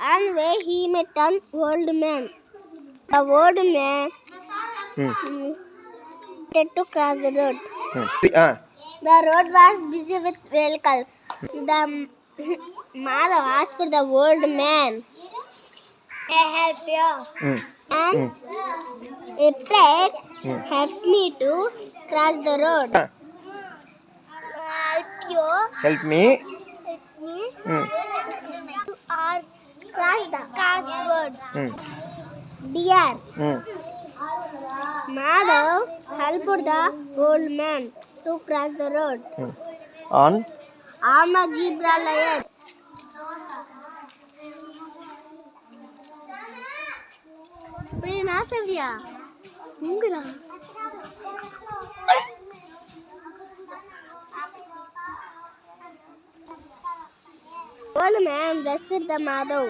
On the way, he met an old man. The old man wanted to cross the road. The road was busy with vehicles. The mother asked the old man, "May I help you?" And he replied, "Help me to cross the road." Help you? Help me. Help me? Or cross the crossroad. Dear, Madhav helped the old man to cross the road On on a zebra line. Prima Savia. Ungara. Old man blessed the Madhav.